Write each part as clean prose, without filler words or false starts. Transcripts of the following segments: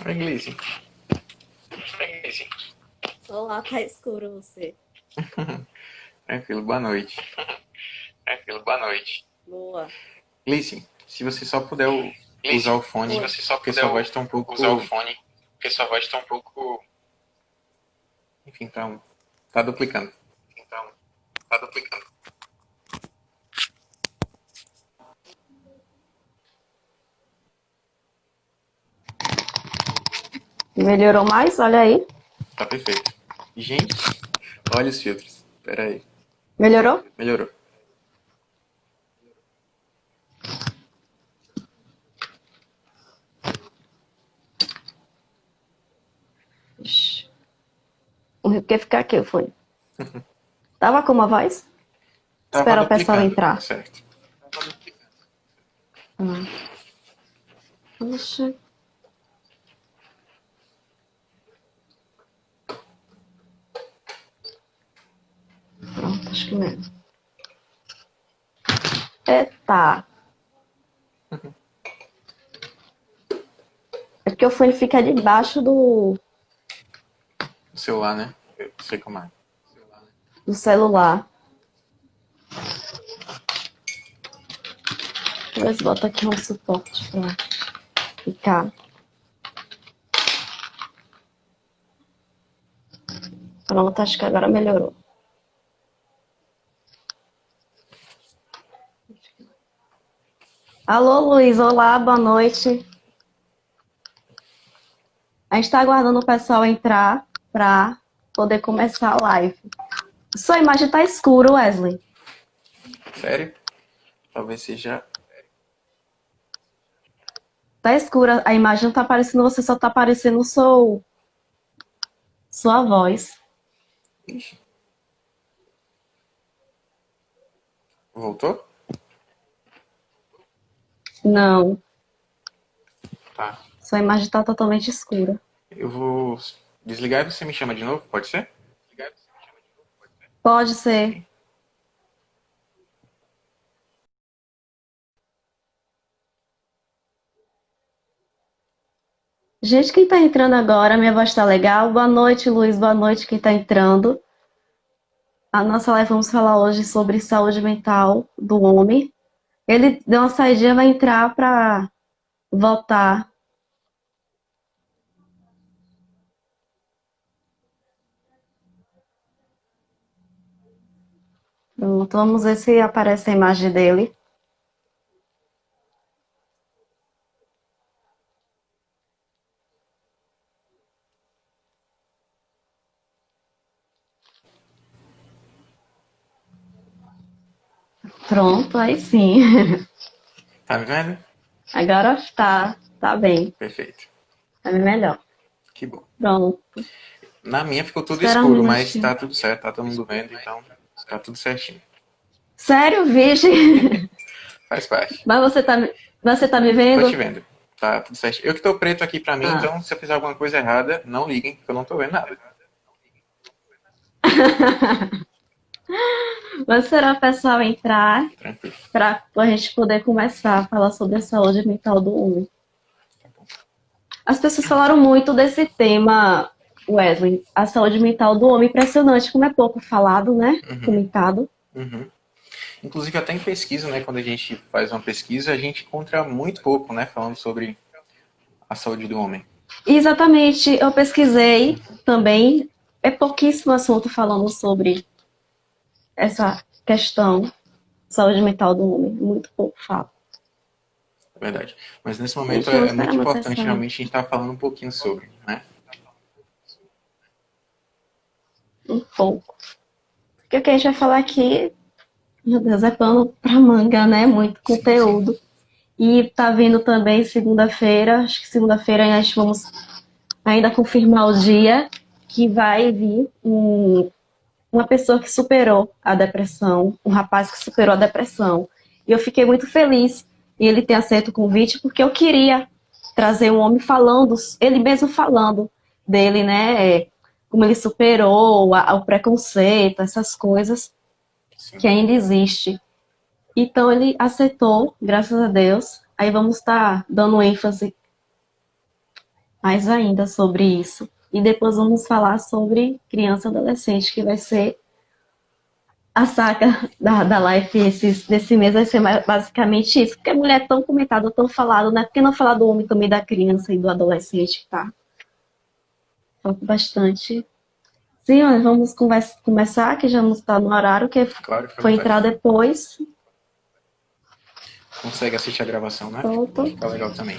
Oi, Gleice. Olá, tá escuro você. Tranquilo, boa noite. Boa. Gleice, se você só puder usar o fone, Oi. porque sua voz tá um pouco. Enfim, tá duplicando. Melhorou mais? Olha aí. Tá perfeito. Gente, olha os filtros. Pera aí. Melhorou? Melhorou. Ixi. O que ficar aqui, o fone? Tava com uma voz? Tava Espera o pessoal duplicando, entrar. certo. Ah. Poxa. Pronto, acho que mesmo. Eita. É porque o fone fica debaixo O celular, né? Eu sei como é. do celular. Talvez bota aqui um suporte pra ficar. Pronto, acho que agora melhorou. Alô, Luiz. Olá, boa noite. A gente está aguardando o pessoal entrar para poder começar a live. Sua imagem tá escura, Wesley. Sério? Talvez seja. Tá escura, a imagem não tá aparecendo, você só tá aparecendo sua voz. Ixi. Voltou? Não, Tá. sua imagem tá totalmente escura. Eu vou desligar e você me chama de novo, pode ser? Pode ser. Gente, quem tá entrando agora, minha voz tá legal. Boa noite, Luiz, boa noite quem tá entrando. A nossa live vamos falar hoje sobre saúde mental do homem. Ele deu uma saidinha, vai entrar para voltar. Pronto, vamos ver se aparece a imagem dele. Pronto, aí sim. Tá me vendo? Agora tá bem. Perfeito. Tá bem melhor. Que bom. Pronto. Na minha ficou tudo Espera um escuro, mas tá minutinho. tudo certo, tá todo mundo vendo, então tá tudo certinho. Sério, virgem? Faz parte. Mas você tá me Tô te vendo? vendo. Tá tudo certinho. Eu que tô preto aqui pra mim, Ah. então se eu fizer alguma coisa errada, não liguem, porque eu não tô vendo nada. Vamos esperar o pessoal entrar Tranquilo. para a gente poder começar a falar sobre a saúde mental do homem. As pessoas falaram muito desse tema, Wesley, a saúde mental do homem. Impressionante como é pouco falado, né? Comentado. Uhum. Inclusive até em pesquisa, né? Quando a gente faz uma pesquisa, a gente encontra muito pouco, né? Falando sobre a saúde do homem. Exatamente, eu pesquisei também. É pouquíssimo assunto falando sobre essa questão, saúde mental do homem. Muito pouco fala. É verdade. Mas nesse momento Gente, vamos é esperar muito uma importante pessoa. realmente a gente estar falando um pouquinho sobre, né? Um pouco. Porque o que a gente vai falar aqui, meu Deus, é pano pra manga, né? Muito Sim, sim. conteúdo. E tá vindo também segunda-feira, acho que segunda-feira nós vamos ainda confirmar o dia que vai vir uma pessoa que superou a depressão, um rapaz que superou a depressão. E eu fiquei muito feliz em ele ter aceito o convite, porque eu queria trazer um homem falando, ele mesmo falando dele, né? Como ele superou o preconceito, essas coisas Sim. que ainda existe. Então ele aceitou, graças a Deus. Aí vamos estar dando ênfase mais ainda sobre isso. E depois vamos falar sobre criança e adolescente, que vai ser a saga da Life desse mês, vai ser basicamente isso. Porque a mulher é tão comentada, tão falada, né? Por que não falar do homem também, da criança e do adolescente, tá? Falta bastante. Sim, mas vamos começar, que já não está no horário, que Claro, fica à foi entrar vontade. depois. Consegue assistir a gravação, né? Pronto. Fica legal também.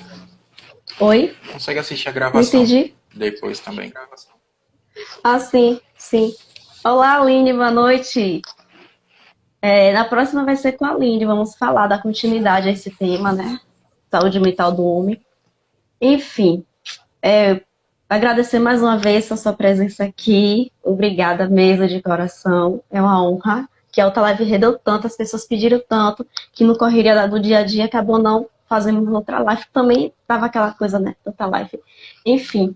Oi? Consegue assistir a Não gravação entendi. depois também. Ah, sim, sim. Olá, Aline, boa noite. Na próxima vai ser com a Aline, vamos falar da continuidade a esse tema, né? Saúde mental do homem. Enfim, agradecer mais uma vez a sua presença aqui. Obrigada mesmo de coração. É uma honra. Que a outra live rendeu tanto, as pessoas pediram tanto, que no correria do dia a dia acabou não fazendo outra live. Também tava aquela coisa, né? Outra live. Enfim.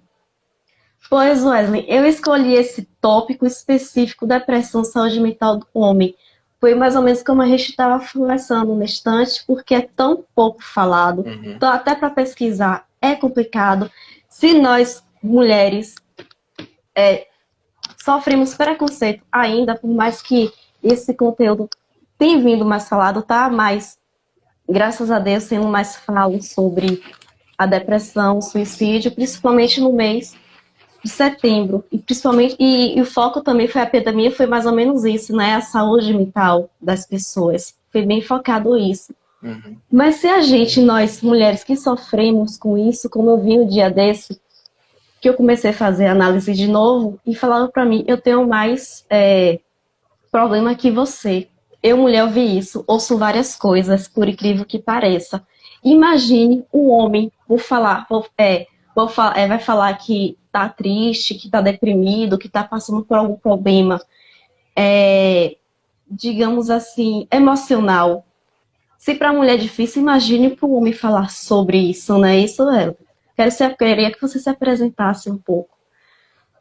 Pois, Wesley, eu escolhi esse tópico específico, depressão, saúde mental do homem. Foi mais ou menos como a gente estava conversando no instante, porque é tão pouco falado. Uhum. Então, até para pesquisar é complicado. Se nós, mulheres, sofremos preconceito ainda, por mais que esse conteúdo tenha vindo mais falado, tá? Mas, graças a Deus, sendo mais falo sobre a depressão, o suicídio, principalmente no mês de setembro, e principalmente, e o foco também foi a epidemia, foi mais ou menos isso, né? A saúde mental das pessoas. Foi bem focado isso. Uhum. Mas se a gente, nós mulheres que sofremos com isso, como eu vi um dia desse, que eu comecei a fazer análise de novo, e falaram para mim, eu tenho mais problema que você. Eu, mulher, ouvi isso, ouço várias coisas, por incrível que pareça. Imagine um homem, vai falar que tá triste, que tá deprimido, que tá passando por algum problema, digamos assim, emocional. Se para a mulher é difícil, imagine para o homem falar sobre isso, né? Isso é. Queria que você se apresentasse um pouco.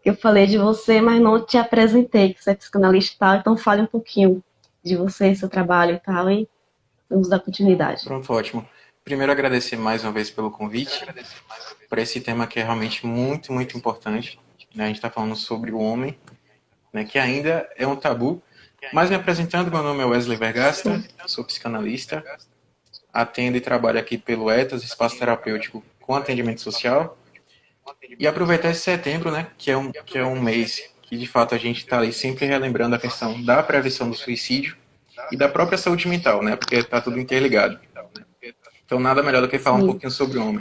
Eu falei de você, mas não te apresentei, que você é psicanalista e tal, então fale um pouquinho de você, seu trabalho e tal, e vamos dar continuidade. Pronto, ótimo. Primeiro, agradecer mais uma vez pelo convite para esse tema que é realmente muito, muito importante. Né? A gente está falando sobre o homem, né, que ainda é um tabu. Mas me apresentando, meu nome é Wesley Vergasta, sou psicanalista, atendo e trabalho aqui pelo ETAS, Espaço Terapêutico com Atendimento Social. E aproveitar esse setembro, né, que é um mês que de fato a gente está ali sempre relembrando a questão da prevenção do suicídio e da própria saúde mental, né, porque está tudo interligado. Então nada melhor do que falar um Sim. pouquinho sobre o homem.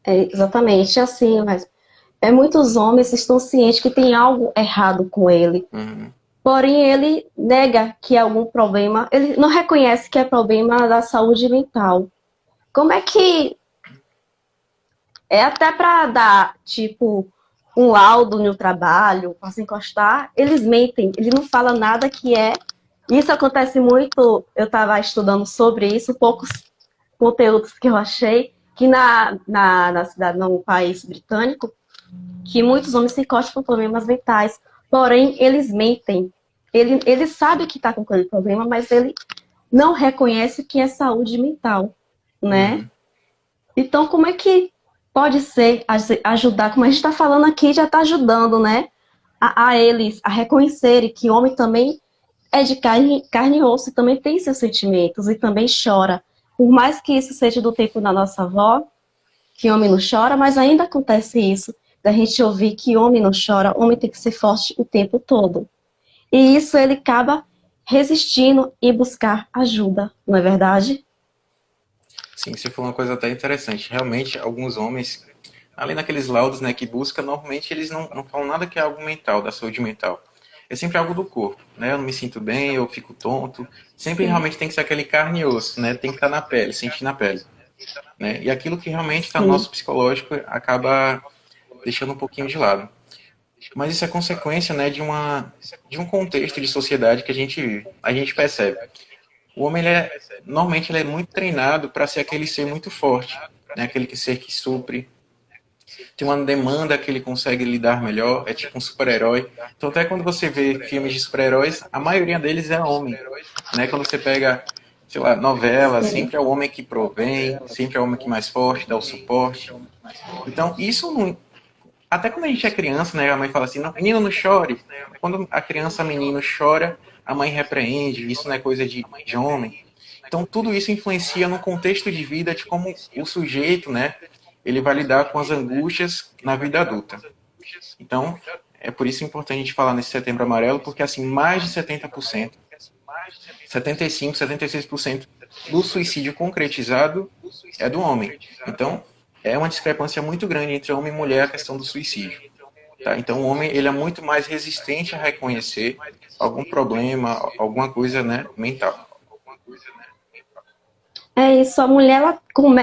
Exatamente assim, mas muitos homens estão cientes que tem algo errado com ele. Uhum. Porém, ele nega que é algum problema, ele não reconhece que é problema da saúde mental. Como é que até para dar, tipo, um laudo no trabalho, para se encostar, eles mentem, ele não fala nada que é. Isso acontece muito, eu estava estudando sobre isso, poucos conteúdos que eu achei, que na cidade, no país britânico, que muitos homens se encostam com problemas mentais, porém eles mentem. Ele sabe que está com aquele problema, mas ele não reconhece que é saúde mental, né? Uhum. Então, como é que pode ser ajudar? Como a gente está falando aqui, já está ajudando, né? A eles a reconhecerem que homem também é de carne e osso, e também tem seus sentimentos e também chora. Por mais que isso seja do tempo da nossa avó, que homem não chora, mas ainda acontece isso, da gente ouvir que homem não chora, homem tem que ser forte o tempo todo. E isso ele acaba resistindo e buscar ajuda, não é verdade? Sim, você falou uma coisa até interessante. Realmente, alguns homens, além daqueles laudos, né, que busca, normalmente eles não falam nada que é algo mental, da saúde mental. É sempre algo do corpo, né? Eu não me sinto bem, eu fico tonto. Sempre Sim, realmente tem que ser aquele carne e osso, né? Tem que estar na pele, sentir na pele, né? E aquilo que realmente está no sim, nosso psicológico acaba deixando um pouquinho de lado. Mas isso é consequência, né, de um contexto de sociedade que a gente vive. A gente percebe. O homem, normalmente, ele é muito treinado para ser aquele ser muito forte, né? Aquele ser que supre, tem uma demanda que ele consegue lidar melhor, é tipo um super-herói. Então, até quando você vê filmes de super-heróis, a maioria deles é homem, né? Quando você pega sei lá, novela, Sim. sempre é o homem que provém, sempre é o homem que mais forte, dá o suporte. Então, isso não. Até quando a gente é criança, né, a mãe fala assim, não, menino não chore. Quando a criança, menino chora, a mãe repreende, isso não é coisa de homem. Então, tudo isso influencia no contexto de vida de como o sujeito, né, ele vai lidar com as angústias na vida adulta. Então, é por isso importante a gente falar nesse Setembro Amarelo, porque assim, mais de 70%, 75, 76% do suicídio concretizado é do homem. Então, é uma discrepância muito grande entre homem e mulher a questão do suicídio. Tá? Então, o homem ele é muito mais resistente a reconhecer algum problema, alguma coisa, né, mental. É isso, a mulher,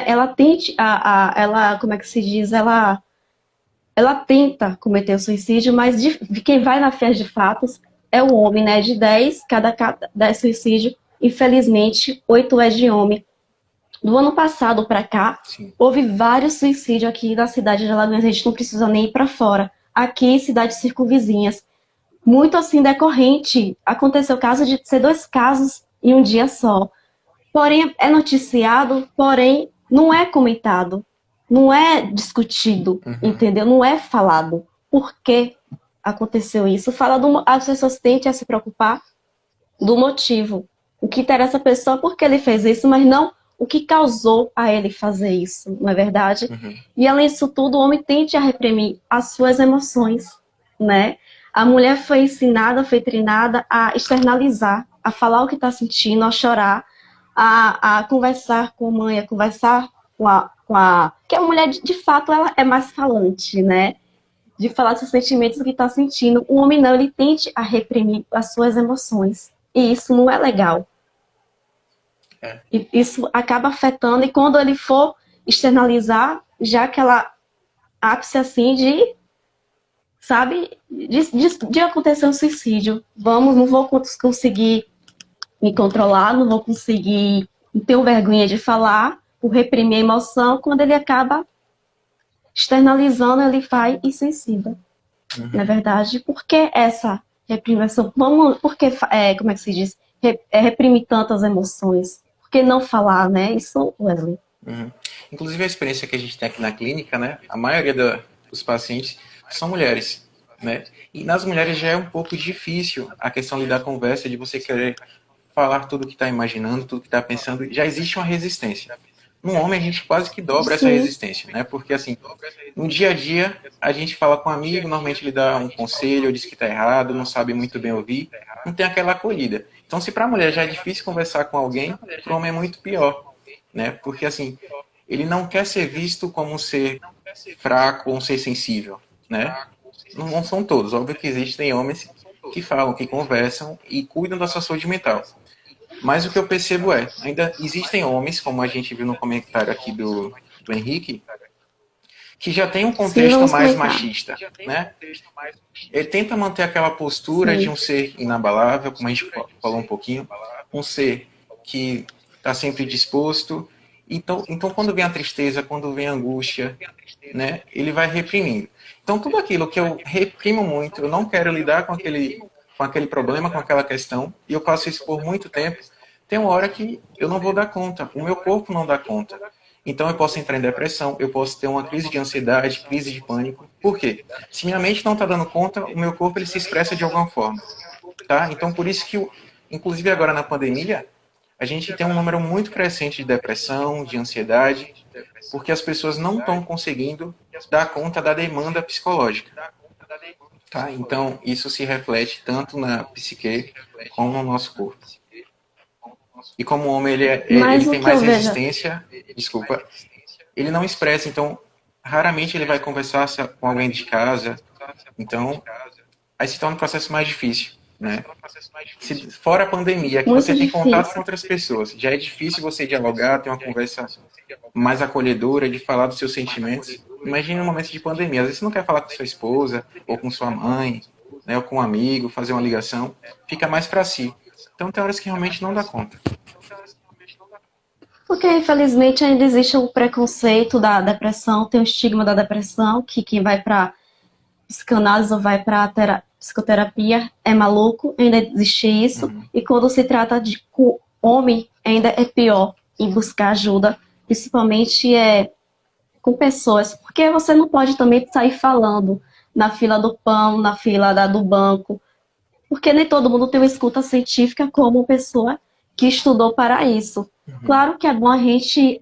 ela tente, ela, como é que se diz, ela tenta cometer o suicídio, mas quem vai na fé de fatos é o homem, né? De 10, cada 10 suicídios, infelizmente, 8 é de homem. Do ano passado para cá, Sim. houve vários suicídios aqui na cidade de Alagoas, a gente não precisa nem ir para fora. Aqui, cidades circunvizinhas. Muito assim decorrente. Aconteceu o caso de ser 2 casos em um dia só. Porém, é noticiado, porém, não é comentado, não é discutido, Uhum. entendeu? Não é falado. Por que aconteceu isso? As pessoas tentem a se preocupar do motivo. O que interessa a pessoa é porque ele fez isso, mas não o que causou a ele fazer isso, não é verdade? Uhum. E além disso tudo, o homem tende a reprimir as suas emoções, né? A mulher foi ensinada, foi treinada a externalizar, a falar o que está sentindo, a chorar, a conversar com a mãe, a conversar com a. Que a mulher, de fato, ela é mais falante, né? De falar dos seus sentimentos, do que está sentindo. O homem não, ele tende a reprimir as suas emoções. E isso não é legal. É. E isso acaba afetando, e quando ele for externalizar, já aquela ápice assim de, sabe, de acontecer um suicídio. Não vou conseguir me controlar, não vou conseguir, não tenho vergonha de falar, por reprimir a emoção, quando ele acaba externalizando, ele vai e suicida. Na Uhum. verdade, por que essa reprimição? Por que, como é que se diz? Reprimir tantas emoções? Por que não falar, né? Isso, Wesley. Uhum. Inclusive, a experiência que a gente tem aqui na clínica, né, a maioria dos pacientes são mulheres, né? E nas mulheres já é um pouco difícil a questão de dar conversa, de você querer falar tudo o que está imaginando, tudo que está pensando. Já existe uma resistência. No homem, a gente quase que dobra essa Sim, resistência, né? Porque, assim, no dia a dia, a gente fala com um amigo, normalmente ele dá um conselho, diz que está errado, não sabe muito bem ouvir, não tem aquela acolhida. Então, se para a mulher já é difícil conversar com alguém, para o homem é muito pior, né? Porque, assim, ele não quer ser visto como um ser fraco ou um ser sensível, né? Não são todos, óbvio que existem homens que falam, que conversam e cuidam da sua saúde mental. Mas o que eu percebo é, ainda existem homens, como a gente viu no comentário aqui do Henrique, que já tem um sim, contexto vamos mais comentar. machista, né? Ele tenta manter aquela postura de Sim, um ser inabalável, como a gente falou um pouquinho, um ser que está sempre disposto. Então, quando vem a tristeza, quando vem a angústia, né, ele vai reprimindo. Então, tudo aquilo que eu reprimo muito, eu não quero lidar com aquele problema, com aquela questão, e eu faço isso por muito tempo, tem uma hora que eu não vou dar conta, o meu corpo não dá conta. Então eu posso entrar em depressão, eu posso ter uma crise de ansiedade, crise de pânico. Por quê? Se minha mente não está dando conta, o meu corpo ele se expressa de alguma forma. Tá? Então por isso que, inclusive agora na pandemia, a gente tem um número muito crescente de depressão, de ansiedade, porque as pessoas não estão conseguindo dar conta da demanda psicológica. Tá? Então isso se reflete tanto na psique como no nosso corpo. E como o homem ele mas o tem que eu mais vejo, resistência, desculpa, ele não expressa, então raramente ele vai conversar com alguém de casa, então aí se torna um processo mais difícil, né? Se fora a pandemia, que muito você tem contato com difícil. outras pessoas, já é difícil você dialogar, ter uma conversa mais acolhedora, de falar dos seus sentimentos. Imagine um momento de pandemia, às vezes você não quer falar com sua esposa, ou com sua mãe, né, ou com um amigo, fazer uma ligação, fica mais para si. Então tem horas que realmente não dá conta. Porque, infelizmente, ainda existe o preconceito da depressão, tem o estigma da depressão, que quem vai para psicanálise ou vai para psicoterapia é maluco, ainda existe isso. Uhum. E quando se trata de homem, ainda é pior em buscar ajuda, principalmente com pessoas, porque você não pode também sair falando na fila do pão, na fila do banco, porque nem todo mundo tem uma escuta científica como pessoa que estudou para isso. Uhum. Claro que é bom a gente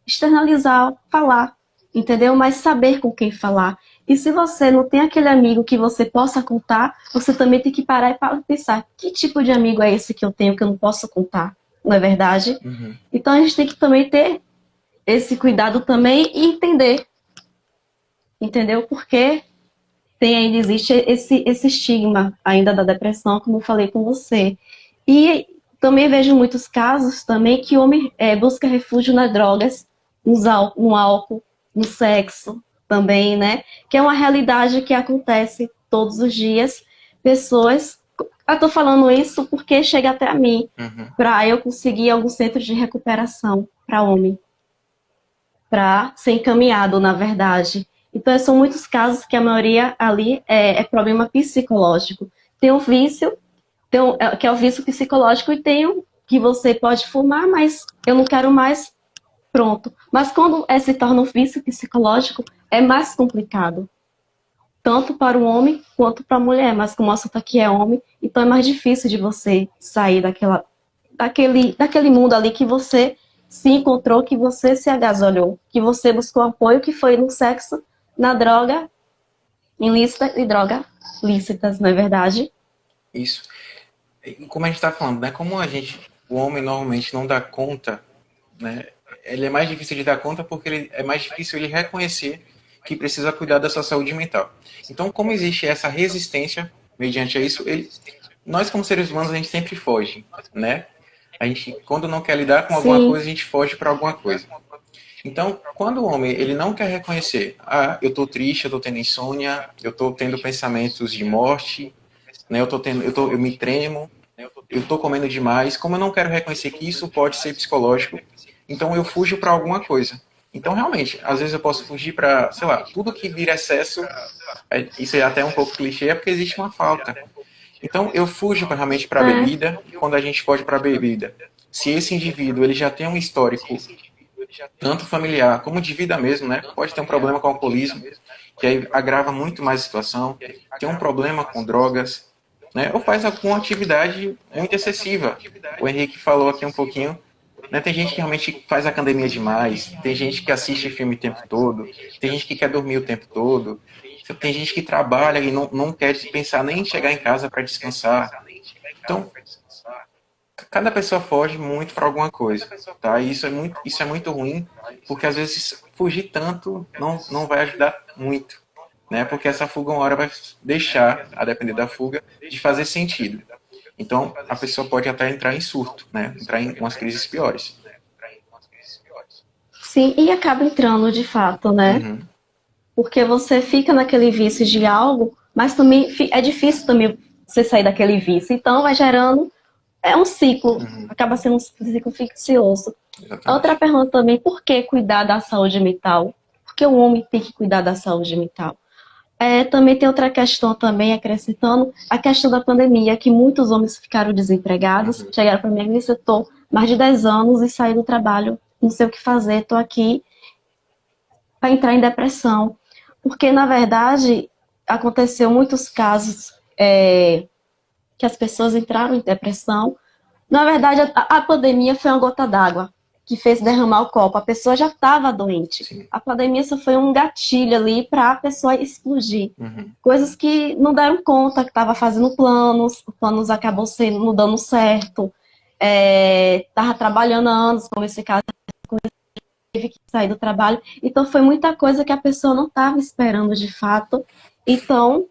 externalizar, falar, entendeu? Mas saber com quem falar. E se você não tem aquele amigo que você possa contar, você também tem que parar e pensar, que tipo de amigo é esse que eu tenho que eu não posso contar? Não é verdade? Uhum. Então a gente tem que também ter esse cuidado também e entender, entendeu? Porque ainda existe esse estigma ainda da depressão, como eu falei com você. E também vejo muitos casos também que o homem busca refúgio nas drogas, no álcool, no sexo também, né? Que é uma realidade que acontece todos os dias. Pessoas... Eu tô falando isso porque chega até a mim, Uhum. para eu conseguir algum centro de recuperação para homem, para ser encaminhado, na verdade. Então, são muitos casos que a maioria ali é problema psicológico. Tem um vício, que é o vício psicológico, e tem um que você pode fumar, mas eu não quero mais, pronto. Mas quando se torna um vício psicológico, é mais complicado. Tanto para o homem quanto para a mulher. Mas como o assunto aqui é homem, então é mais difícil de você sair daquele mundo ali que você se encontrou, que você se agasalhou, que você buscou apoio, que foi no sexo, na droga ilícita e droga lícitas, não é verdade? Isso. E como a gente está falando, né? O homem normalmente não dá conta, né? Ele é mais difícil de dar conta porque é mais difícil ele reconhecer que precisa cuidar da sua saúde mental. Então, como existe essa resistência mediante a isso, nós como seres humanos a gente sempre foge, né? A gente, quando não quer lidar com alguma Sim, coisa, a gente foge para alguma coisa. Então, quando o homem ele não quer reconhecer, eu estou triste, eu estou tendo insônia, eu estou tendo pensamentos de morte, né? Eu me tremo, eu estou comendo demais. Como eu não quero reconhecer que isso pode ser psicológico, então eu fujo para alguma coisa. Então, realmente, às vezes eu posso fugir para, sei lá, tudo que vira excesso, isso é até um pouco clichê, é porque existe uma falta. Então, eu fujo realmente para a é, bebida, e quando a gente foge para a bebida, se esse indivíduo ele já tem um histórico tanto familiar como de vida mesmo, né? Pode ter um problema com o alcoolismo, que aí agrava muito mais a situação, tem um problema com drogas, né? Ou faz alguma atividade muito excessiva. O Henrique falou aqui um pouquinho, né? Tem gente que realmente faz academia demais, tem gente que assiste filme o tempo todo, tem gente que quer dormir o tempo todo, tem gente que trabalha e não quer pensar nem em chegar em casa para descansar. Então, cada pessoa foge muito para alguma coisa, tá? E isso é muito ruim, porque às vezes fugir tanto não vai ajudar muito, né? Porque essa fuga uma hora vai deixar, a depender da fuga, de fazer sentido. Então, a pessoa pode até entrar em surto, né? Entrar em umas crises piores. sim, e acaba entrando de fato, né? Uhum, Porque você fica naquele vício de algo, mas também é difícil também você sair daquele vício. Então vai gerando, é um ciclo, uhum, acaba sendo um ciclo ficticioso. Outra exatamente. pergunta também, por que cuidar da saúde mental? Por que o homem tem que cuidar da saúde mental? Também tem outra questão também, acrescentando, a questão da pandemia, que muitos homens ficaram desempregados, Uhum, chegaram para mim e disse, eu estou mais de 10 anos e saí do trabalho, não sei o que fazer, estou aqui para entrar em depressão. Porque, na verdade, aconteceu muitos casos que as pessoas entraram em depressão. Na verdade, a pandemia foi uma gota d'água que fez derramar o copo. A pessoa já estava doente. sim. A pandemia só foi um gatilho ali para a pessoa explodir. Uhum, Coisas que não deram conta, que estava fazendo planos acabou sendo, não dando certo. Estava trabalhando há anos, como esse caso, teve que sair do trabalho. Então, foi muita coisa que a pessoa não estava esperando de fato. Então,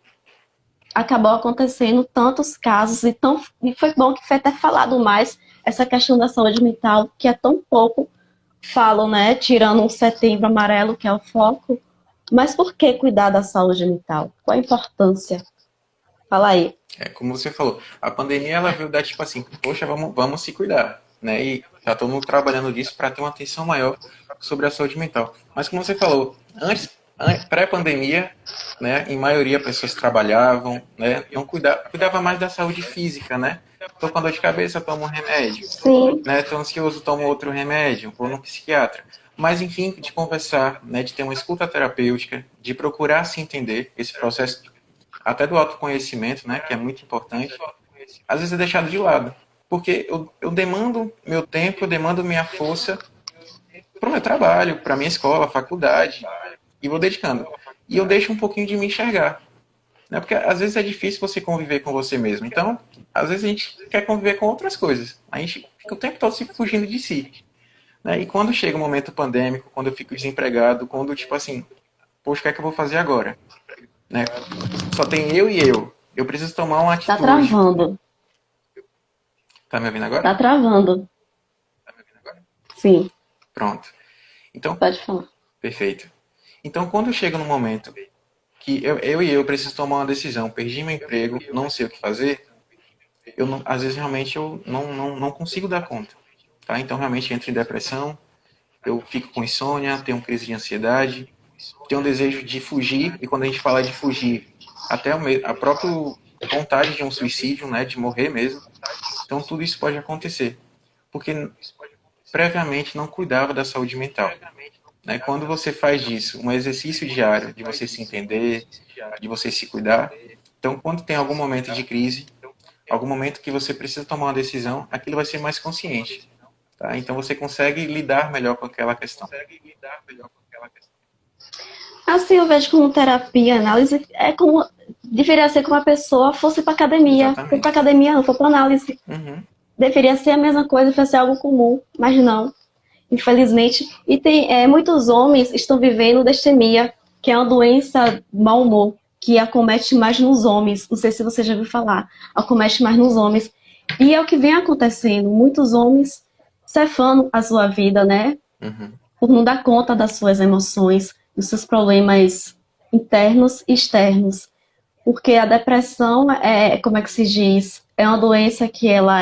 acabou acontecendo tantos casos e foi bom que foi até falado mais essa questão da saúde mental, que é tão pouco falam, né? Tirando um setembro amarelo, que é o foco. Mas por que cuidar da saúde mental? Qual a importância? Fala aí. Como você falou, a pandemia ela veio dar tipo assim, poxa, vamos se cuidar, né? E já todo mundo trabalhando disso para ter uma atenção maior sobre a saúde mental. Mas como você falou, pré-pandemia, né, em maioria pessoas trabalhavam, né, não cuidava mais da saúde física, né? tô com dor de cabeça, tomo um remédio. sim, Né? Tô ansioso, tomo outro remédio, vou no psiquiatra. Mas, enfim, de conversar, né, de ter uma escuta terapêutica, de procurar se entender, esse processo até do autoconhecimento, né, que é muito importante, às vezes é deixado de lado. Porque eu demando meu tempo, eu demando minha força para o meu trabalho, para minha escola, faculdade, e vou dedicando. E eu deixo um pouquinho de me enxergar. Né? Porque às vezes é difícil você conviver com você mesmo. Então, às vezes a gente quer conviver com outras coisas. A gente fica o tempo todo se fugindo de si. Né? E quando chega o momento pandêmico, quando eu fico desempregado, quando, tipo assim, poxa, o que é que eu vou fazer agora? Né? Só tem eu e eu. Eu preciso tomar uma tá atitude. travando, Tá me ouvindo agora? tá travando. Sim, Pronto. Então, pode falar. perfeito. Então, quando chega no momento que eu e eu preciso tomar uma decisão, perdi meu emprego, não sei o que fazer, eu não, às vezes realmente eu não consigo dar conta. Tá? Então, realmente entro em depressão, eu fico com insônia, tenho crise de ansiedade, tenho um desejo de fugir, e quando a gente fala de fugir, até a própria vontade de um suicídio, né, de morrer mesmo. Então, tudo isso pode acontecer, porque previamente não cuidava da saúde mental. Né? Quando você faz disso um exercício diário, de você se entender, de você se cuidar, então quando tem algum momento de crise, algum momento que você precisa tomar uma decisão, aquilo vai ser mais consciente. Tá? Então você consegue lidar melhor com aquela questão. Assim, eu vejo como terapia, análise, é como, deveria ser como a pessoa fosse para academia. For para Exatamente. academia, não, for para análise. Uhum. Deveria ser a mesma coisa, fosse algo comum, mas não, infelizmente. E tem, muitos homens estão vivendo leucemia, que é uma doença do mau humor, que acomete mais nos homens. Não sei se você já ouviu falar, acomete mais nos homens. E é o que vem acontecendo, muitos homens cefando a sua vida, né? Uhum. Por não dar conta das suas emoções, dos seus problemas internos e externos. Porque a depressão como é que se diz? É uma doença que ela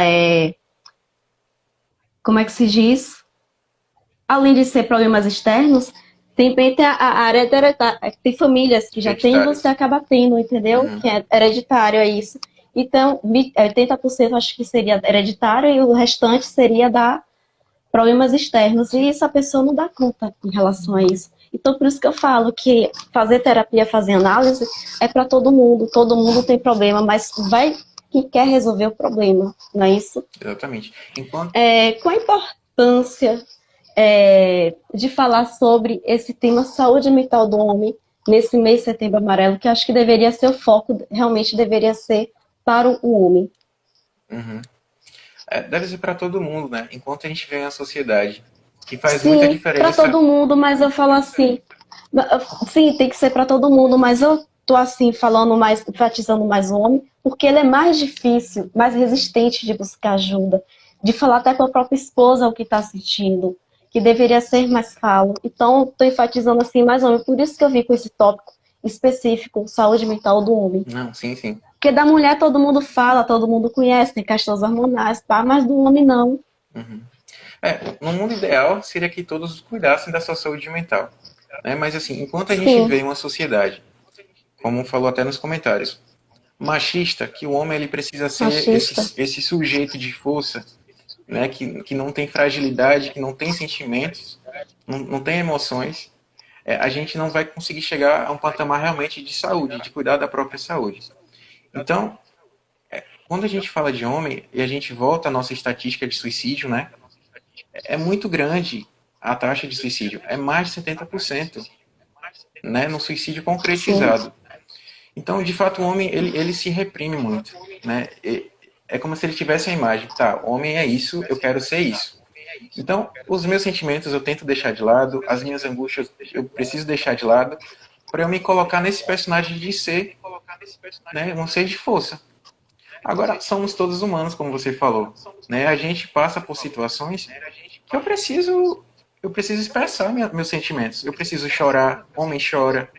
como é que se diz? Além de ser problemas externos, também tem a área hereditária. Tem famílias que já têm e você Hereditários. acaba tendo, entendeu? Uhum. Que é hereditário, é isso. Então, 80% acho que seria hereditário e o restante seria da problemas externos. E isso a pessoa não dá conta em relação a isso. Então, por isso que eu falo que fazer terapia, fazer análise é para todo mundo tem problema, mas vai quem quer resolver o problema, não é isso? Exatamente. Enquanto Qual a importância de falar sobre esse tema saúde mental do homem nesse mês de setembro amarelo, que acho que deveria ser o foco, realmente deveria ser para o homem. uhum. Deve ser para todo mundo, né? Enquanto a gente vê a sociedade que faz muita Sim, para diferença. todo mundo, mas eu falo assim, sim, tem que ser para todo mundo, mas eu tô assim falando mais, enfatizando mais o homem, porque ele é mais difícil, mais resistente de buscar ajuda, de falar até com a própria esposa o que está sentindo, que deveria ser mais calmo. Então, estou enfatizando assim mais homem, por isso que eu vim com esse tópico específico, saúde mental do homem. Não, sim, sim. Porque da mulher todo mundo fala, todo mundo conhece, tem questões hormonais, pá, mas do homem não. Uhum. No mundo ideal seria que todos cuidassem da sua saúde mental. Né? Mas assim, enquanto a gente Sim, vê uma sociedade, como falou até nos comentários, machista, que o homem ele precisa ser machista. esse sujeito de força, né? Que não tem fragilidade, que não tem sentimentos, não tem emoções, a gente não vai conseguir chegar a um patamar realmente de saúde, de cuidar da própria saúde. Então, quando a gente fala de homem e a gente volta à nossa estatística de suicídio, né? É muito grande a taxa de suicídio, é mais de 70%, né, no suicídio Sim. concretizado. Então, de fato, o homem ele se reprime muito, né? É como se ele tivesse a imagem, tá, homem é isso, eu quero ser isso. Então, os meus sentimentos eu tento deixar de lado, as minhas angústias eu preciso deixar de lado, para eu me colocar nesse personagem de ser, né, um ser de força. Agora, somos todos humanos, como você falou, né? A gente passa por situações que eu preciso expressar meus sentimentos. Eu preciso chorar, homem chora,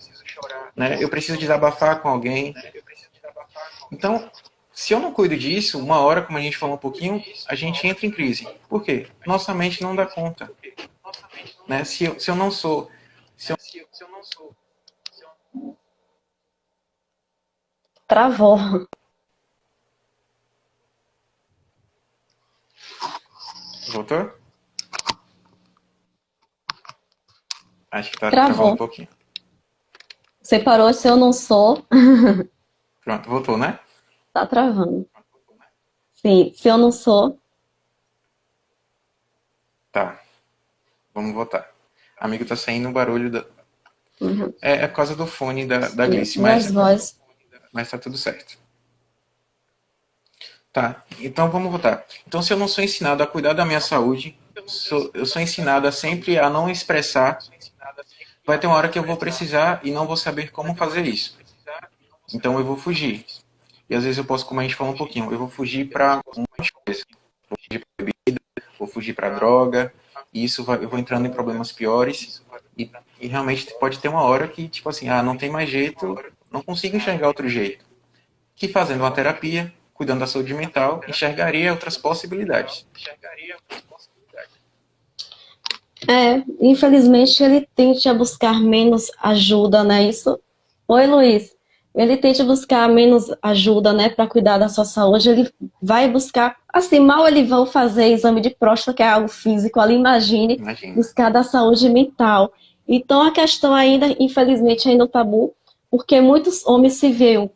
né? Eu preciso desabafar com alguém. Então, se eu não cuido disso, uma hora, como a gente falou um pouquinho, a gente entra em crise. Por quê? Nossa mente não dá conta, né? Se eu não sou, se eu, Travou. Voltou? Acho que tá travando um Travou. pouquinho. Você parou se eu não sou, Pronto, voltou, né? tá travando. Sim, se eu não sou. Tá, vamos voltar. Amigo, tá saindo um barulho da... Uhum. É por causa do fone da Glice, Minhas vozes. mas tá tudo certo. Tá, então vamos voltar. Então, se eu não sou ensinado a cuidar da minha saúde, eu sou ensinado a sempre a não expressar, vai ter uma hora que eu vou precisar e não vou saber como fazer isso. Então eu vou fugir. E às vezes eu posso, como a gente falou um pouquinho, eu vou fugir para um monte de coisa. Vou fugir para bebida, vou fugir para droga, e eu vou entrando em problemas piores. E realmente pode ter uma hora que, tipo assim, não tem mais jeito, não consigo enxergar outro jeito. Que fazendo uma terapia, cuidando da saúde mental, enxergaria outras possibilidades. Infelizmente ele tende a buscar menos ajuda, né? Isso. Oi, Luiz. Ele tende a buscar menos ajuda, né, para cuidar da sua saúde. Ele vai buscar, assim, mal ele vai fazer exame de próstata, que é algo físico, ali imagine Imagina. buscar da saúde mental. Então a questão ainda, infelizmente, ainda é um tabu, porque muitos homens se veem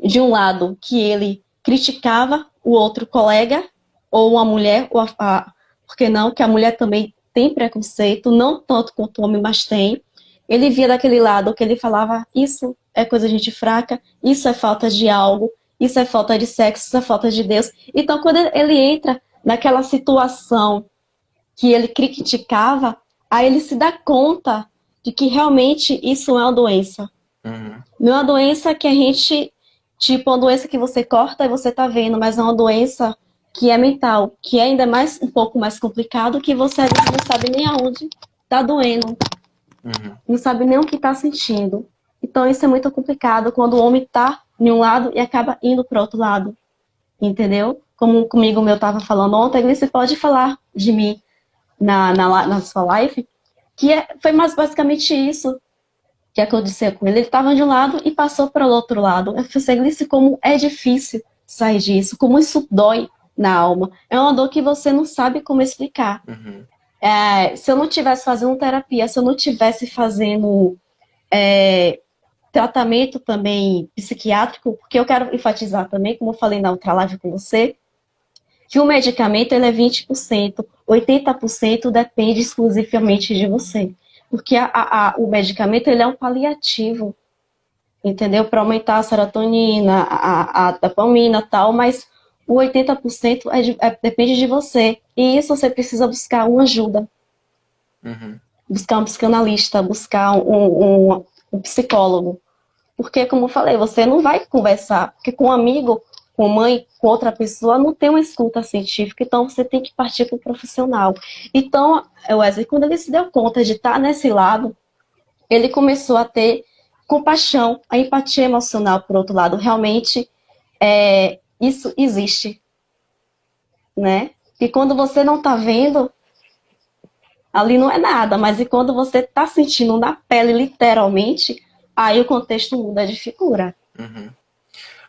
de um lado que ele criticava o outro colega, ou uma mulher, por que não, que a mulher também tem preconceito, não tanto quanto o homem, mas tem. Ele via daquele lado que ele falava, isso é coisa de gente fraca, isso é falta de algo, isso é falta de sexo, isso é falta de Deus. Então, quando ele entra naquela situação que ele criticava, aí ele se dá conta de que realmente isso é uma doença. Uhum. Não é uma doença que a gente, tipo, uma doença que você corta e você tá vendo, mas é uma doença que é mental, que é ainda mais um pouco mais complicado, que você às vezes não sabe nem aonde tá doendo, Uhum. não sabe nem o que tá sentindo. Então isso é muito complicado quando o homem tá em um lado e acaba indo para outro lado, entendeu? Como comigo meu tava falando ontem, você pode falar de mim na sua live, foi mais basicamente isso que aconteceu com ele. Ele estava de um lado e passou para o outro lado. Eu falei, como é difícil sair disso, como isso dói na alma. É uma dor que você não sabe como explicar. Uhum. Se eu não tivesse fazendo terapia, se eu não tivesse fazendo tratamento também psiquiátrico, porque eu quero enfatizar também, como eu falei na outra live com você, que o medicamento ele é 20%, 80% depende exclusivamente de você. Porque o medicamento ele é um paliativo, entendeu? Para aumentar a serotonina, a dopamina e tal, mas o 80% depende de você. E isso você precisa buscar uma ajuda, Uhum. buscar um psicanalista, buscar um psicólogo. Porque, como eu falei, você não vai conversar, porque com um amigo, com mãe, com outra pessoa, não tem uma escuta científica, então você tem que partir para o profissional. Então, Wesley, quando ele se deu conta de estar nesse lado, ele começou a ter compaixão, a empatia emocional, por outro lado. Realmente, isso existe, né? E quando você não está vendo, ali não é nada, mas e quando você está sentindo na pele, literalmente, aí o contexto muda de figura. Uhum.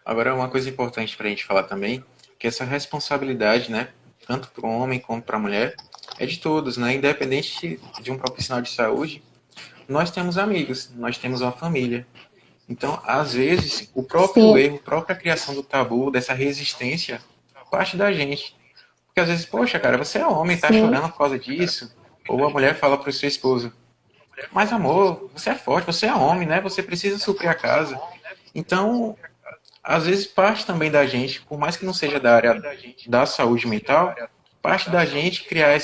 Agora, uma coisa importante para a gente falar também, que essa responsabilidade, né, tanto para o homem como para a mulher, é de todos, né? Independente de um profissional de saúde, nós temos amigos, nós temos uma família. Então, às vezes, o próprio Sim, erro, a própria criação do tabu, dessa resistência, parte da gente. Porque às vezes, poxa, cara, você é homem, tá sim, chorando por causa disso. Ou a mulher fala pro seu esposo, mas amor, você é forte, você é homem, né? Você precisa suprir a casa. Então, às vezes parte também da gente, por mais que não seja da área da saúde mental, parte da gente criar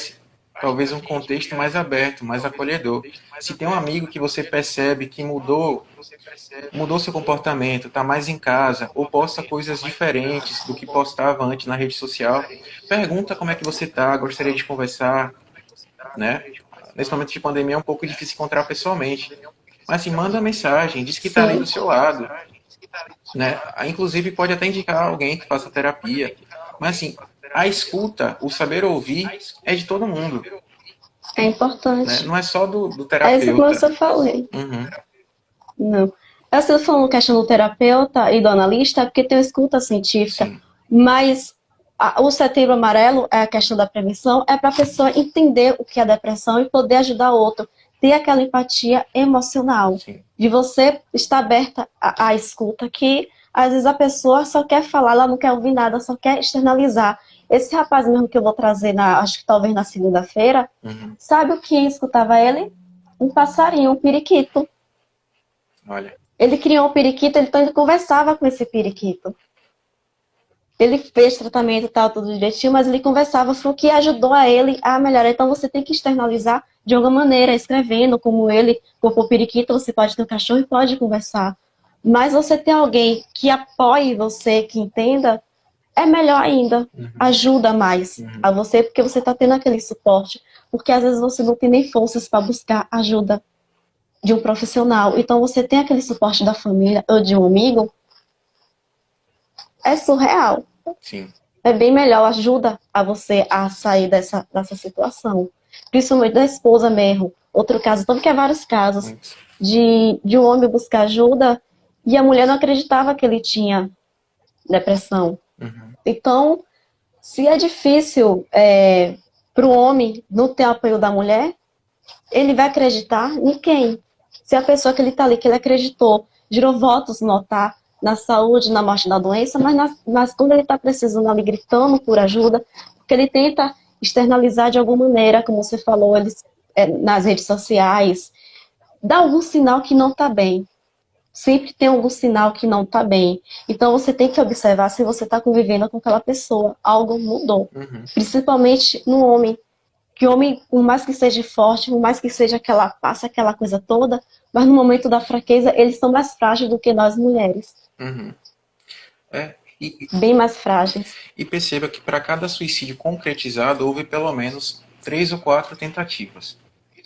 talvez um contexto mais aberto, mais acolhedor. Se tem um amigo que você percebe que mudou seu comportamento, está mais em casa, ou posta coisas diferentes do que postava antes na rede social, pergunta como é que você está, gostaria de conversar, né? Nesse momento de pandemia é um pouco difícil encontrar pessoalmente. Mas assim, manda mensagem, diz que está ali do sim. seu lado, né? Inclusive pode até indicar alguém que faça terapia. Mas assim, a escuta, o saber ouvir é de todo mundo, É né? importante. Não é só do É isso que terapeuta. eu falei. Uhum, Não. Eu estou falando questão do terapeuta e do analista, porque tem uma escuta científica, sim. mas O Setembro Amarelo, é a questão da prevenção, é para a pessoa entender o que é depressão e poder ajudar o outro. Ter aquela empatia emocional, Sim. de você estar aberta à escuta, que às vezes a pessoa só quer falar, ela não quer ouvir nada, só quer externalizar. Esse rapaz mesmo que eu vou trazer, acho que talvez na segunda-feira, Uhum. sabe o que escutava ele? Um passarinho, um periquito. Olha. Ele criou um periquito, então ele conversava com esse periquito. Ele fez tratamento e tal, tudo direitinho, mas ele conversava, foi o que ajudou a ele a melhorar. Então você tem que externalizar de alguma maneira, escrevendo, como ele, como o periquito, você pode ter um cachorro e pode conversar. Mas você tem alguém que apoie você, que entenda, é melhor ainda. Uhum. Ajuda mais a você, porque você está tendo aquele suporte. Porque às vezes você não tem nem forças para buscar ajuda de um profissional. Então você tem aquele suporte da família ou de um amigo, é surreal. Sim. É bem melhor, ajuda a você a sair dessa situação. Principalmente da esposa mesmo. Outro caso, tanto que é vários casos, Muitos. de um homem buscar ajuda e a mulher não acreditava que ele tinha depressão. Uhum. Então, se é difícil para o homem não ter apoio da mulher, ele vai acreditar em quem? Se a pessoa que ele está ali, que ele acreditou, gerou votos no altar, na saúde, na morte da doença, mas quando ele está precisando ali, gritando por ajuda, porque ele tenta externalizar de alguma maneira, como você falou, nas redes sociais, dá algum sinal que não está bem. Sempre tem algum sinal que não está bem. Então você tem que observar se você está convivendo com aquela pessoa. Algo mudou. Uhum. Principalmente no homem. Que o homem, por mais que seja forte, por mais que seja passe aquela coisa toda, mas no momento da fraqueza, eles são mais frágeis do que nós mulheres. Uhum. Bem mais frágeis. E perceba que para cada suicídio concretizado, houve pelo menos 3 ou 4 tentativas.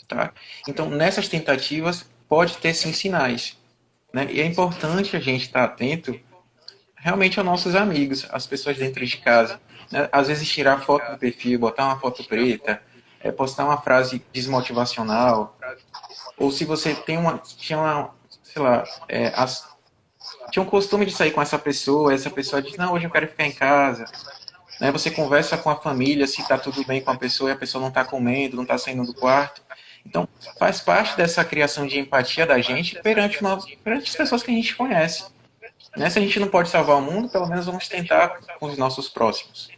Tá? Então, nessas tentativas, pode ter sim sinais. Né? E é importante a gente estar atento realmente aos nossos amigos, às pessoas dentro de casa. Né? Às vezes tirar foto do perfil, botar uma foto preta, postar uma frase desmotivacional, ou se você tinha uma, sei lá, tinha um costume de sair com essa pessoa diz, não, hoje eu quero ficar em casa. Né? Você conversa com a família se está tudo bem com a pessoa e a pessoa não está comendo, não está saindo do quarto. Então, faz parte dessa criação de empatia da gente perante as pessoas que a gente conhece. Né? Se a gente não pode salvar o mundo, pelo menos vamos tentar com os nossos próximos.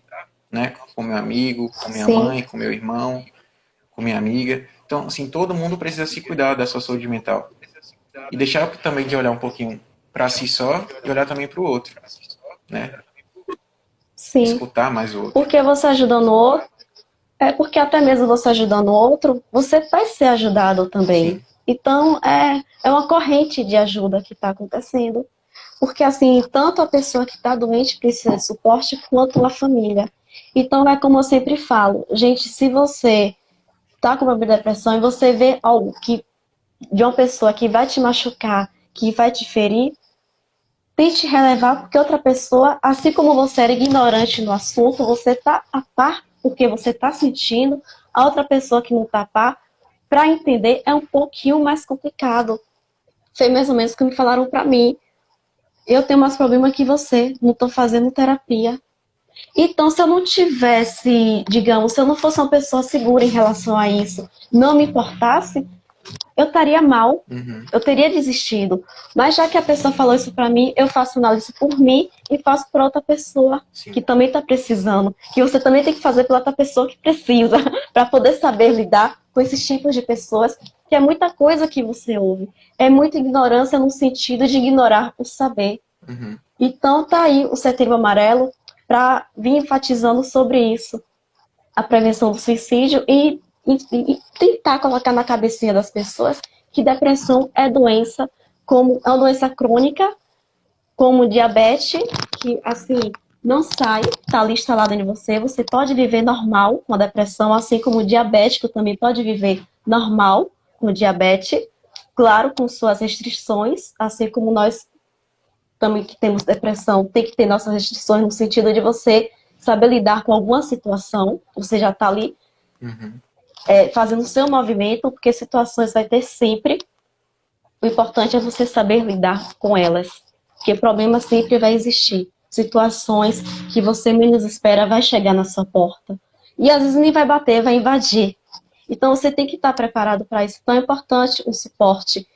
Né? Com meu amigo, com minha Sim. mãe, com meu irmão, com minha amiga. Então, assim, todo mundo precisa se cuidar da sua saúde mental. E deixar também de olhar um pouquinho para si só e olhar também para o outro. Né? Sim. Escutar mais o outro. Porque você ajudando o outro, porque até mesmo você ajudando o outro, você vai ser ajudado também. Sim. Então, é uma corrente de ajuda que está acontecendo. Porque, assim, tanto a pessoa que está doente precisa de suporte, quanto a família. Então, é como eu sempre falo, gente, se você está com problema de depressão e você vê algo de uma pessoa que vai te machucar, que vai te ferir, tente relevar, porque outra pessoa, assim como você era ignorante no assunto, você está a par porque você está sentindo, a outra pessoa que não está a par, para entender é um pouquinho mais complicado. Foi mais ou menos o que me falaram para mim. Eu tenho mais problema que você, não estou fazendo terapia. Então, se eu não tivesse, digamos, se eu não fosse uma pessoa segura em relação a isso, não me importasse, eu estaria mal, eu teria desistido. Mas já que a pessoa falou isso pra mim, eu faço análise por mim e faço para outra pessoa Sim. que também está precisando. Que você também tem que fazer pela outra pessoa que precisa, para poder saber lidar com esses tipos de pessoas, que é muita coisa que você ouve. É muita ignorância no sentido de ignorar o saber. Então tá aí o Setembro Amarelo para vir enfatizando sobre isso, a prevenção do suicídio e tentar colocar na cabecinha das pessoas que depressão é doença, como é uma doença crônica, como diabetes, que assim não sai, está ali instalado em você. Você pode viver normal com a depressão, assim como o diabético também pode viver normal com diabetes, claro, com suas restrições, assim como nós também que temos depressão, tem que ter nossas restrições no sentido de você saber lidar com alguma situação, você já está ali fazendo o seu movimento, porque situações vai ter sempre. O importante é você saber lidar com elas, porque problema sempre vai existir. situações que você menos espera vai chegar na sua porta. E às vezes nem vai bater, vai invadir. Então você tem que estar preparado para isso. Então é importante o suporte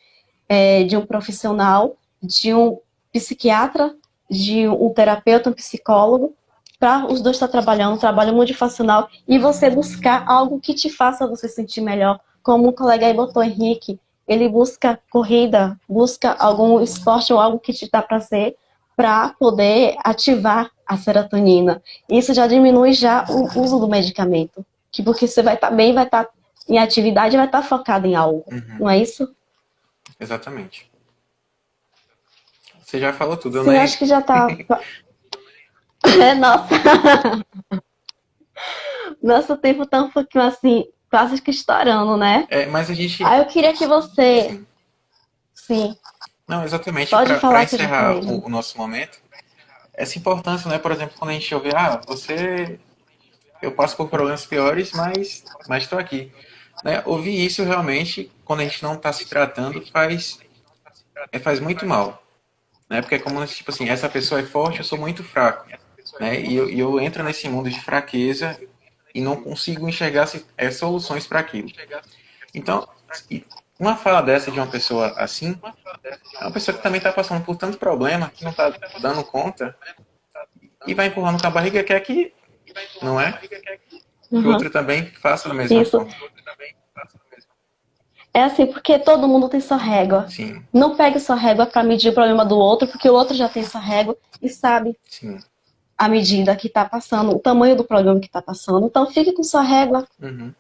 de um profissional, de um psiquiatra, de um terapeuta, um psicólogo, para os dois estar trabalhando um trabalho multifuncional e você buscar algo que te faça você sentir melhor. Como o colega aí botou, Henrique, ele busca corrida, busca algum esporte ou algo que te dá prazer para poder ativar a serotonina. Isso já diminui já o uso do medicamento, que porque você vai estar bem, vai estar em atividade, vai estar focado em algo, não Uhum, é isso? exatamente. Você já falou tudo, eu Sim, nem. acho que já tá. É, nossa, nosso tempo tá um pouquinho assim, quase que estourando, né? É, mas a gente. Aí eu queria que você. Sim. Sim, Não, exatamente, pode para falar que eu já falei. encerrar Já. o nosso momento, essa importância, né? Por exemplo, quando a gente ouve, você. Eu passo por problemas piores, mas estou aqui. Né? Ouvir isso realmente, quando a gente não está se tratando, faz muito mal. Né? Porque é como tipo assim, essa pessoa é forte, eu sou muito fraco. Né? E eu entro nesse mundo de fraqueza e não consigo enxergar soluções para aquilo. Então, uma fala dessa de uma pessoa assim, é uma pessoa que também está passando por tanto problema que não está dando conta e vai empurrando com a barriga, quer que, não é? Que o Uhum. outro também faça da mesma Isso. forma. É assim, porque todo mundo tem sua régua. Sim, Não pegue sua régua para medir o problema do outro, porque o outro já tem sua régua e sabe sim. a medida que está passando, o tamanho do problema que está passando. Então fique com sua régua. Uhum,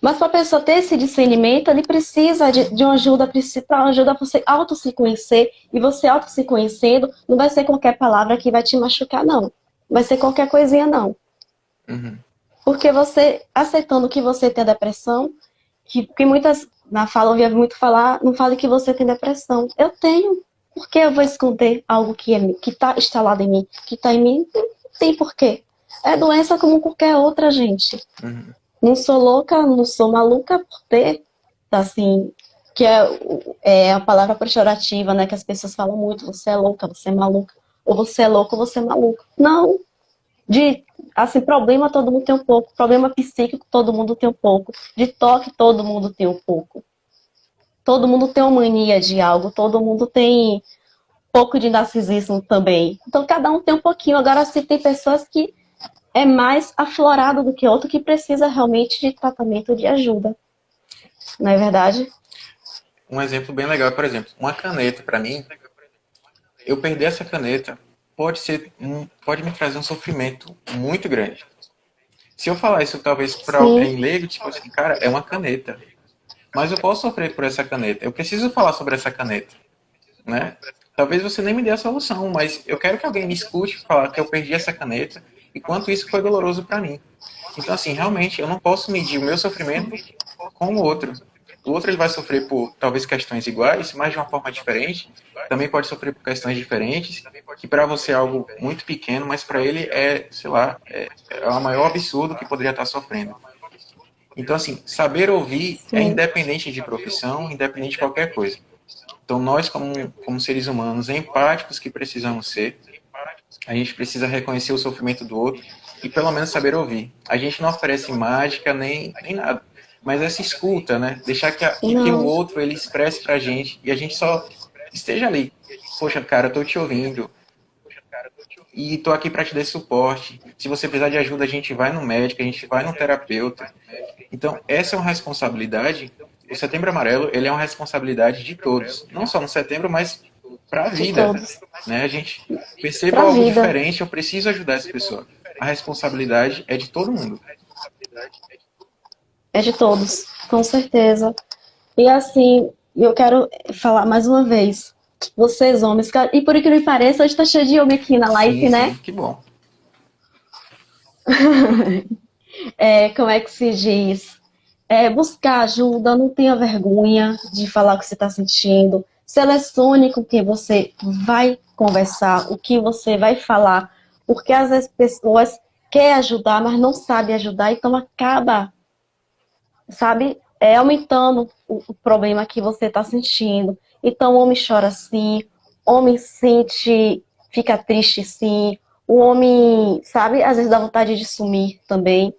Mas para a pessoa ter esse discernimento, ele precisa de uma ajuda, para ajuda você auto se conhecer. E você auto se conhecendo, não vai ser qualquer palavra que vai te machucar, não. Vai ser qualquer coisinha, não. uhum. Porque você, aceitando que você tem depressão, que muitas na fala, eu ouvi muito falar, não fale que você tem depressão. Eu tenho. Por que eu vou esconder algo que está instalado em mim, que está em mim? Não tem porquê. É doença como qualquer outra, gente. Uhum. Não sou louca, não sou maluca por ter, assim, que é a palavra pejorativa, né? Que as pessoas falam muito, você é louca, você é maluca. Ou você é louco, ou você é maluco. Não. De, assim, problema todo mundo tem um pouco. Problema psíquico todo mundo tem um pouco. De toque todo mundo tem um pouco. Todo mundo tem uma mania de algo. Todo mundo tem um pouco de narcisismo também. Então cada um tem um pouquinho. Agora, se tem pessoas que é mais aflorado do que outro que precisa realmente de tratamento de ajuda. Não é verdade? Um exemplo bem legal, por exemplo, uma caneta para mim, eu perder essa caneta pode me trazer um sofrimento muito grande. Se eu falar isso talvez para Sim, alguém leigo, tipo assim, cara, é uma caneta. Mas eu posso sofrer por essa caneta. Eu preciso falar sobre essa caneta, né? Talvez você nem me dê a solução, mas eu quero que alguém me escute falar que eu perdi essa caneta e quanto isso foi doloroso para mim. Então, assim, realmente, eu não posso medir o meu sofrimento com o outro. O outro ele vai sofrer por talvez questões iguais, mas de uma forma diferente. Também pode sofrer por questões diferentes, que para você é algo muito pequeno, mas para ele é, sei lá, é o maior absurdo que poderia estar sofrendo. Então, assim, saber ouvir é sim, independente de profissão, independente de qualquer coisa. Então, nós, como seres humanos empáticos que precisamos ser, a gente precisa reconhecer o sofrimento do outro e pelo menos saber ouvir. A gente não oferece mágica nem nada, mas essa escuta, né? Deixar que o não, outro ele expresse pra gente e a gente só esteja ali. Poxa, cara, eu tô te ouvindo e tô aqui para te dar suporte. Se você precisar de ajuda, a gente vai no médico, a gente vai no terapeuta. Então, essa é uma responsabilidade. O Setembro Amarelo, ele é uma responsabilidade de todos, não só no setembro, mas para a de vida, todos. né? A gente perceba Pra algo vida, diferente, eu preciso ajudar essa pessoa. A responsabilidade é de todo mundo. é de todos, com certeza. E assim, eu quero falar mais uma vez. Vocês, homens, e por incrível que pareça, hoje tá cheio de homem aqui na Sim, live, sim, né? que bom. Como é que se diz? Buscar ajuda, não tenha vergonha de falar o que você está sentindo. Selecione com quem você vai conversar, o que você vai falar, porque às vezes pessoas querem ajudar, mas não sabem ajudar, então acaba, sabe, aumentando o problema que você está sentindo. Então, o homem chora assim, homem sente. fica triste sim. O homem, sabe, às vezes dá vontade de sumir também.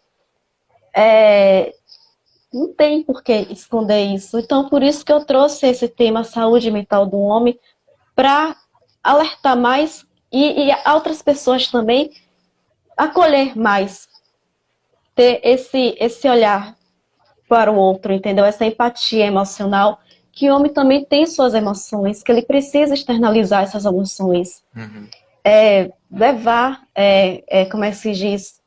Não tem por que esconder isso. Então, por isso que eu trouxe esse tema saúde mental do homem, para alertar mais e outras pessoas também acolher mais, ter esse olhar para o outro, entendeu? Essa empatia emocional, que o homem também tem suas emoções, que ele precisa externalizar essas emoções, Uhum. levar, como é que se diz,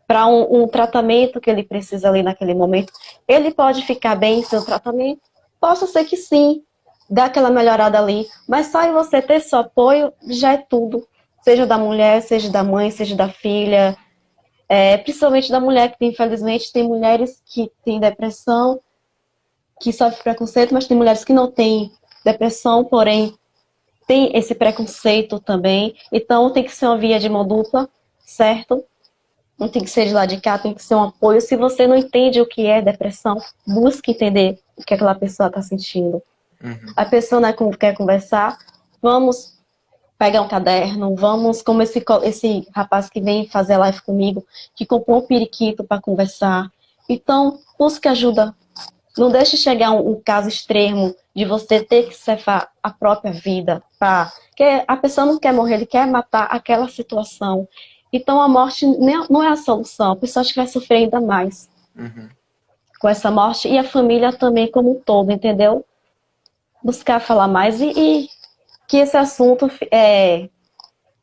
para um tratamento que ele precisa ali naquele momento. Ele pode ficar bem sem o tratamento? Possa ser que sim, dá aquela melhorada ali, mas só em você ter seu apoio já é tudo. Seja da mulher, seja da mãe, seja da filha, principalmente da mulher, que infelizmente tem mulheres que têm depressão, que sofrem preconceito, mas tem mulheres que não têm depressão, porém tem esse preconceito também. Então tem que ser uma via de mão dupla, certo? Não tem que ser de lá de cá, tem que ser um apoio. Se você não entende o que é depressão, busque entender o que aquela pessoa está sentindo. Uhum. A pessoa não quer conversar, vamos pegar um caderno, vamos, como esse rapaz que vem fazer live comigo, que comprou um periquito para conversar. Então, busque ajuda. Não deixe chegar um caso extremo de você ter que ceifar a própria vida. Porque a pessoa não quer morrer, ele quer matar aquela situação. Então, a morte não é a solução. A pessoa acha que vai sofrer ainda mais Uhum. com essa morte. E a família também como um todo, entendeu? Buscar falar mais e que esse assunto,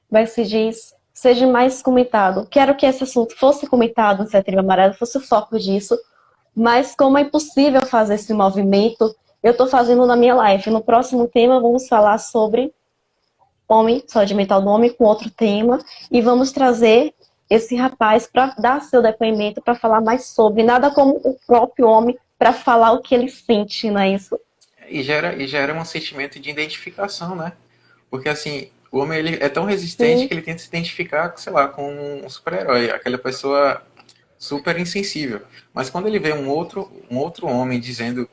vai se diz, seja mais comentado. Quero que esse assunto fosse comentado no Setembro Amarelo, fosse o foco disso, mas como é impossível fazer esse movimento, eu estou fazendo na minha live. No próximo tema, vamos falar sobre homem, saúde mental do homem, com outro tema, e vamos trazer esse rapaz para dar seu depoimento, para falar mais sobre, nada como o próprio homem, para falar o que ele sente, não é isso? E gera um sentimento de identificação, né? Porque assim, o homem ele é tão resistente Sim, que ele tenta se identificar, sei lá, com um super-herói, aquela pessoa super insensível. Mas quando ele vê um outro homem dizendo,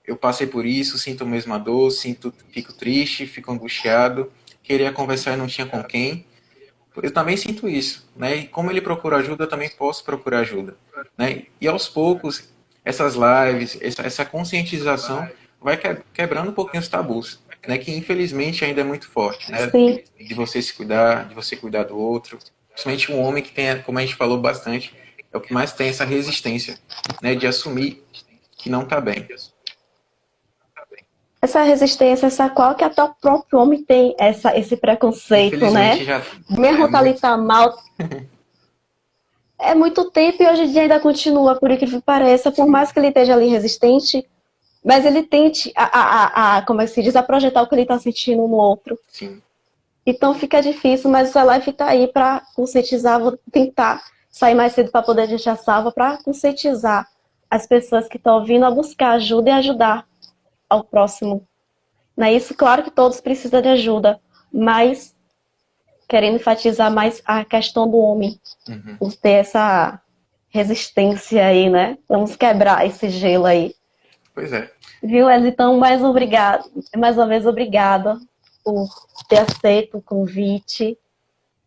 eu passei por isso, sinto a mesma dor, fico triste, fico angustiado, queria conversar e não tinha com quem, eu também sinto isso, né? E como ele procura ajuda, eu também posso procurar ajuda, né? E aos poucos, essas lives, essa conscientização vai quebrando um pouquinho os tabus, né? Que infelizmente ainda é muito forte, né? sim. De você se cuidar, de você cuidar do outro. Principalmente um homem que tem, como a gente falou bastante, é o que mais tem essa resistência, né? De assumir que não tá bem. Essa resistência, essa qual que até o próprio homem tem esse preconceito, Infelizmente né? já é Mesmo tá ali muito. tá mal, é muito tempo e hoje em dia ainda continua, por incrível que pareça, por Sim, mais que ele esteja ali resistente, mas ele tente como é que se diz, a projetar o que ele está sentindo no outro. sim. Então fica difícil, mas essa live está aí para conscientizar, vou tentar sair mais cedo para poder deixar salva, para conscientizar as pessoas que estão ouvindo a buscar ajuda e ajudar ao próximo. Não é isso? Claro que todos precisam de ajuda, mas querendo enfatizar mais a questão do homem, Uhum. por ter essa resistência aí, né? Vamos quebrar esse gelo aí. Pois é. Viu, Wesley? Então, mais uma vez, obrigada por ter aceito o convite,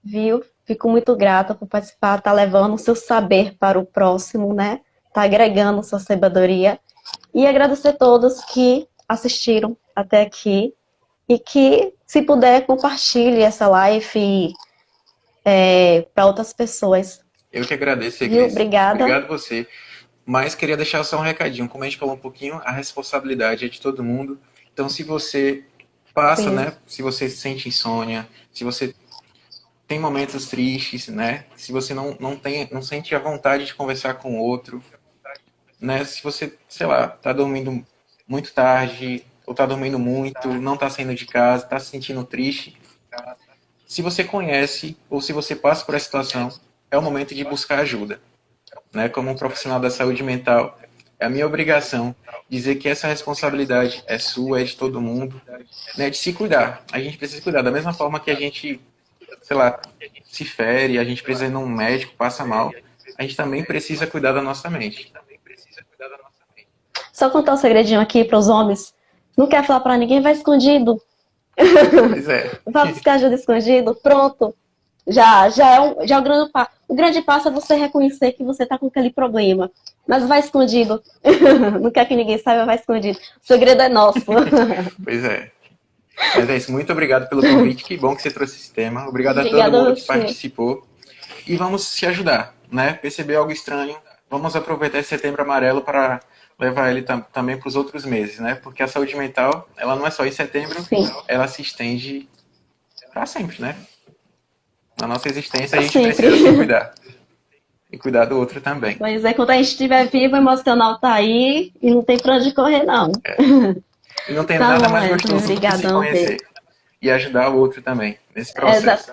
viu? Fico muito grata por participar, tá levando o seu saber para o próximo, né? Tá agregando sua sabedoria. E agradecer a todos que assistiram até aqui e que, se puder, compartilhe essa live para outras pessoas. Eu que agradeço, Viu? Cris. Obrigada. Obrigado você. Mas queria deixar só um recadinho. Como a gente falou um pouquinho, a responsabilidade é de todo mundo. Então, se você passa, Sim. né? Se você sente insônia, se você tem momentos tristes, né? Se você não sente a vontade de conversar com o outro, né? Se você, sei lá, tá dormindo muito tarde, ou tá dormindo muito, não tá saindo de casa, tá se sentindo triste, se você conhece, ou se você passa por essa situação, é o momento de buscar ajuda, né? Como um profissional da saúde mental, é a minha obrigação dizer que essa responsabilidade é sua, é de todo mundo, né? De se cuidar. A gente precisa cuidar da mesma forma que a gente, sei lá, se fere, a gente precisa ir num médico, passa mal, a gente também precisa cuidar da nossa mente. Só contar um segredinho aqui para os homens. Não quer falar para ninguém, vai escondido. Pois é. Vai buscar ajuda escondido, pronto. Já é um grande passo. O grande passo é você reconhecer que você está com aquele problema. Mas vai escondido. Não quer que ninguém saiba, vai escondido. O segredo é nosso. Pois é. Mas é isso. Muito obrigado pelo convite. Que bom que você trouxe esse tema. Obrigado a todo Obrigada a mundo que você. participou. E vamos se ajudar, né? Percebeu algo estranho? Vamos aproveitar esse Setembro Amarelo para levar ele também para os outros meses, né? Porque a saúde mental, ela não é só em setembro, Sim, ela se estende para sempre, né? Na nossa existência, a pra gente sempre. precisa se cuidar. E cuidar do outro também. Pois é, quando a gente estiver vivo, o emocional tá aí e não tem pra onde correr, não. E não tem Tá nada bom, mais Wesley. gostoso do que se Obrigadão, Pedro. conhecer e ajudar o outro também nesse Exa- processo.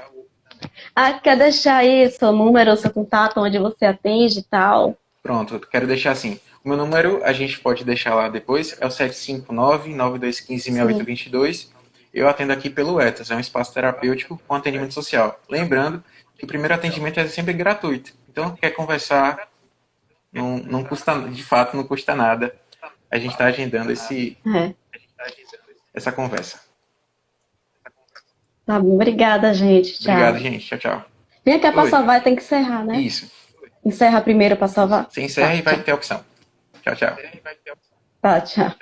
Ah, quer deixar aí seu número, seu contato, onde você atende e tal? Pronto, eu quero deixar assim. O meu número a gente pode deixar lá depois, é o 759-9215-6822. Sim, E dois. Eu atendo aqui pelo Etos, é um espaço terapêutico com atendimento social. Lembrando que o primeiro atendimento é sempre gratuito. Então, quer conversar, não custa, de fato, não custa nada. A gente está agendando é. essa conversa. Tá bom, obrigada, gente. Obrigado, Tchau. gente. Tchau, tchau. Vem cá pra Oi. salvar, tem que encerrar, né? Isso. Encerra primeiro pra salvar? Você encerra Tá, e vai tchau. ter a opção. Tchau, tchau. Tá, tchau.